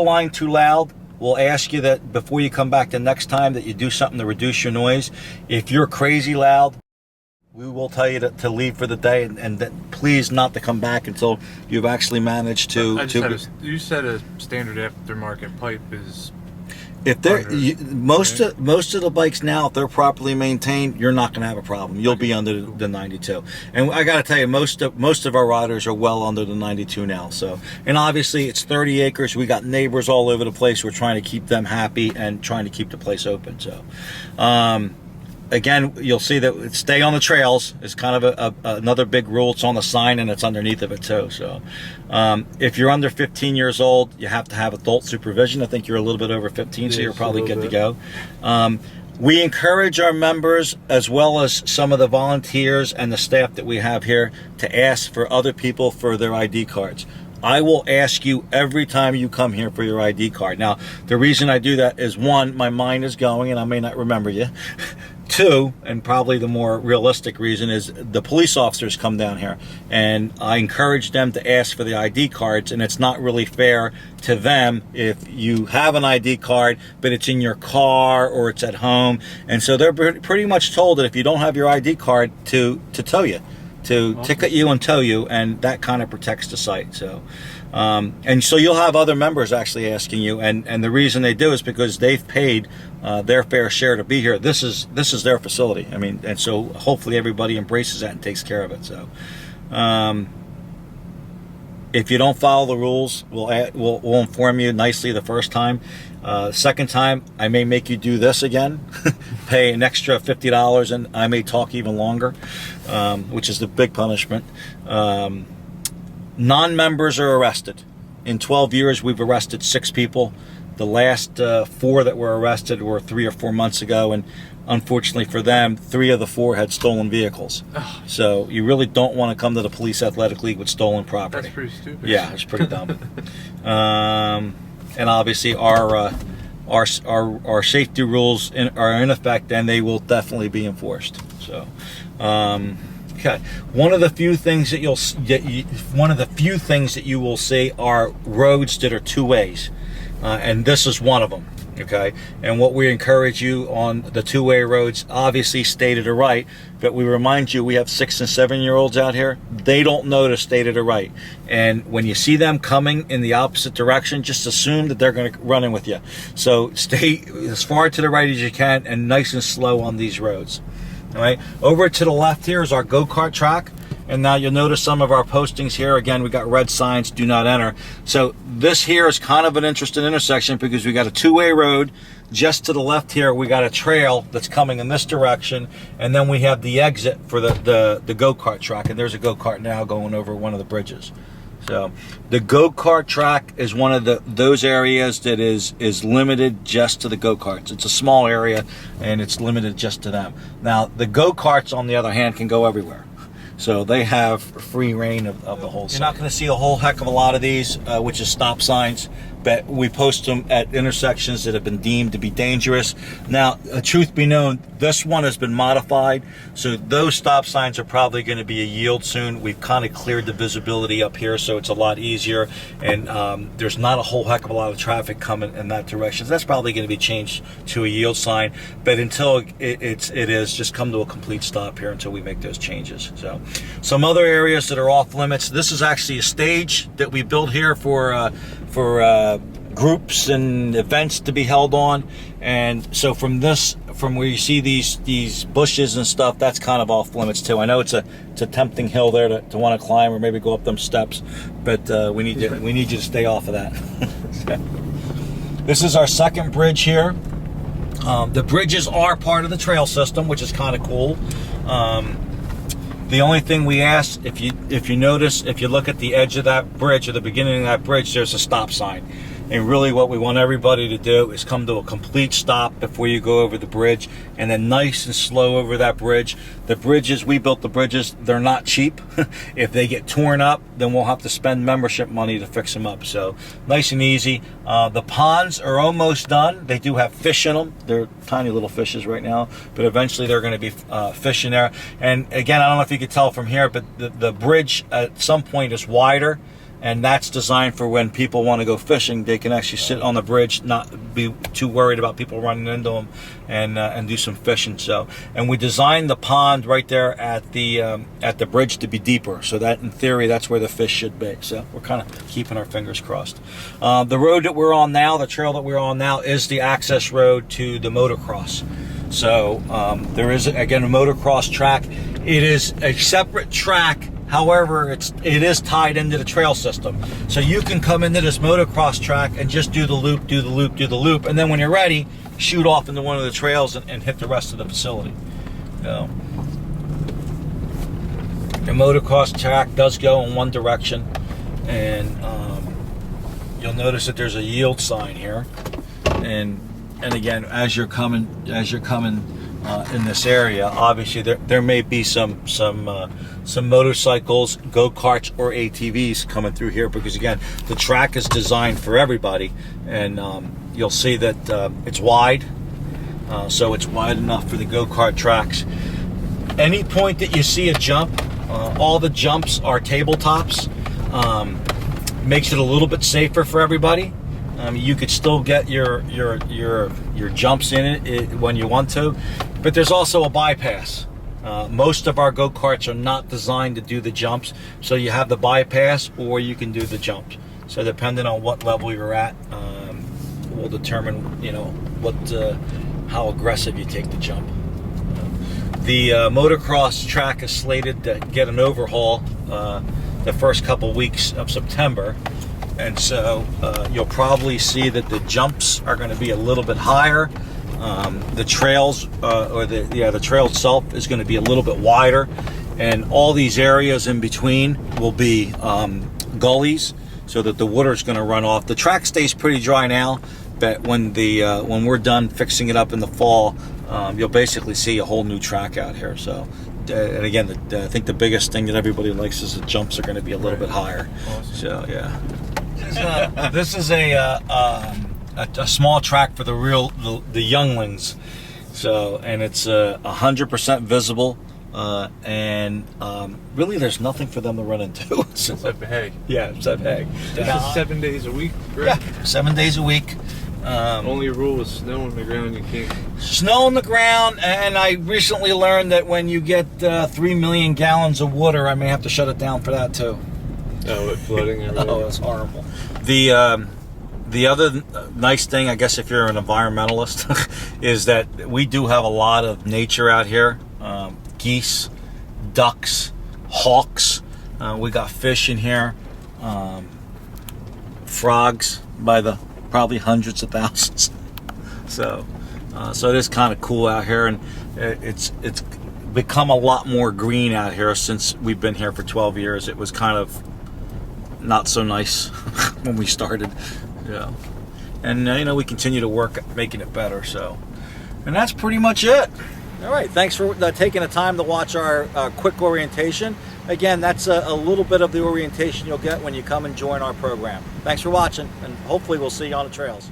line too loud, we'll ask you that before you come back the next time that you do something to reduce your noise. If you're crazy loud, we will tell you to leave for the day, and that please not to come back until you've actually managed to. You said a standard aftermarket pipe is. If they're most of the bikes now, if they're properly maintained, you're not going to have a problem. You'll be under the 92. And I got to tell you, most of our riders are well under the 92 now. So, and obviously it's 30 acres. We got neighbors all over the place. We're trying to keep them happy and trying to keep the place open. So, again, you'll see that stay on the trails is kind of another big rule. It's on the sign and it's underneath of it too. So if you're under 15 years old, you have to have adult supervision. I think you're a little bit over 15, so you're probably good to go. We encourage our members, as well as some of the volunteers and the staff that we have here, to ask for other people for their ID cards. I will ask you every time you come here for your ID card. Now, the reason I do that is, one, my mind is going and I may not remember you. Two, and probably the more realistic reason, is the police officers come down here and I encourage them to ask for the ID cards, and it's not really fair to them if you have an ID card but it's in your car or it's at home, and so they're pretty much told that if you don't have your ID card to tow you, to ticket you and tow you, and that kind of protects the site. So and so you'll have other members actually asking you, and the reason they do is because they've paid their fair share to be here. This is their facility. I mean, and so hopefully everybody embraces that and takes care of it. So if you don't follow the rules, we'll inform you nicely the first time. Second time, I may make you do this again, pay an extra $50, and I may talk even longer, which is the big punishment. Non-members are arrested. In 12 years, we've arrested 6 people. The last 4 that were arrested were 3 or 4 months ago, and unfortunately for them, 3 of the 4 had stolen vehicles. Oh. So you really don't want to come to the Police Athletic League with stolen property. That's pretty stupid. Yeah, it's pretty dumb. And obviously our safety rules are in effect, and they will definitely be enforced. So. Okay. One of the few things that you will see are roads that are 2 ways, and this is one of them. Okay, and what we encourage you on the 2-way roads, obviously stay to the right, but we remind you we have 6 and 7-year-olds out here. They don't know to stay to the right, and when you see them coming in the opposite direction, just assume that they're going to run in with you. So stay as far to the right as you can and nice and slow on these roads. All right, over to the left here is our go-kart track. And now you'll notice some of our postings here. Again, we got red signs, do not enter. So this here is kind of an interesting intersection because we got a 2-way road. Just to the left here, we got a trail that's coming in this direction. And then we have the exit for the go-kart track. And there's a go-kart now going over one of the bridges. So the go-kart track is one of those areas that is limited just to the go-karts. It's a small area and it's limited just to them. Now the go-karts, on the other hand, can go everywhere. So they have free reign of the whole site. You're not going to see a whole heck of a lot of these, which is stop signs, but we post them at intersections that have been deemed to be dangerous. Now, truth be known, this one has been modified, so those stop signs are probably going to be a yield soon. We've kind of cleared the visibility up here, so it's a lot easier, and there's not a whole heck of a lot of traffic coming in that direction. So that's probably going to be changed to a yield sign, but until it is, just come to a complete stop here until we make those changes. So some other areas that are off limits. This is actually a stage that we built here for groups and events to be held on, and so from where you see these bushes and stuff, that's kind of off limits too. I know it's a tempting hill there to want to climb or maybe go up them steps, but we need you to stay off of that. This is our second bridge here. The bridges are part of the trail system, which is kind of cool. The only thing we ask, if you notice, if you look at the edge of that bridge or the beginning of that bridge, there's a stop sign. And really what we want everybody to do is come to a complete stop before you go over the bridge, and then nice and slow over that bridge. The bridges, we built the bridges, they're not cheap. If they get torn up, then we'll have to spend membership money to fix them up. So nice and easy. The ponds are almost done. They do have fish in them. They're tiny little fishes right now, but eventually they're going to be fish in there. And again, I don't know if you could tell from here, but the bridge at some point is wider and that's designed for when people want to go fishing. They can actually sit on the bridge, not be too worried about people running into them, and do some fishing. So, and we designed the pond right there at the bridge to be deeper, so that in theory that's where the fish should be. So we're kind of keeping our fingers crossed. The road that we're on now, the trail that we're on now, is the access road to the motocross. So there is again a motocross track. It is a separate track. However, it is tied into the trail system. So you can come into this motocross track and just do the loop, do the loop, do the loop, and then when you're ready, shoot off into one of the trails and hit the rest of the facility. So, the motocross track does go in one direction, and you'll notice that there's a yield sign here. And again, as you're coming in this area, obviously there may be some motorcycles, go-karts, or ATVs coming through here, because again, the track is designed for everybody, and you'll see that it's wide, so it's wide enough for the go-kart tracks. Any point that you see a jump, all the jumps are tabletops. Makes it a little bit safer for everybody. You could still get your jumps in it when you want to, but there's also a bypass. Most of our go-karts are not designed to do the jumps, so you have the bypass or you can do the jumps. So depending on what level you're at, will determine how aggressive you take the jump. The motocross track is slated to get an overhaul the first couple weeks of September. And so you'll probably see that the jumps are going to be a little bit higher. The trails, the trail itself is going to be a little bit wider, and all these areas in between will be gullies, so that the water is going to run off. The track stays pretty dry now, but when we're done fixing it up in the fall, you'll basically see a whole new track out here. So. And again, I think the biggest thing that everybody likes is the jumps are going to be a little bit higher. Awesome. So yeah. This is a small track for the younglings. So, and it's 100% visible, and really there's nothing for them to run into. Except hay. Yeah, except hay. This is 7 days a week, correct? Yeah, 7 days a week. Only rule is snow on the ground, you can't. Snow on the ground, and I recently learned that when you get 3 million gallons of water, I may have to shut it down for that too. Oh, it's flooding everywhere. Oh, it's horrible. The other nice thing, I guess, if you're an environmentalist, is that we do have a lot of nature out here. Geese, ducks, hawks. We got fish in here. Frogs by the probably hundreds of thousands. So it is kind of cool out here, and it's become a lot more green out here since we've been here for 12 years. It was kind of not so nice when we started. Yeah. And we continue to work at making it better. So, and that's pretty much it. All right, thanks for taking the time to watch our quick orientation. Again, that's a little bit of the orientation you'll get when you come and join our program. Thanks for watching, and hopefully we'll see you on the trails.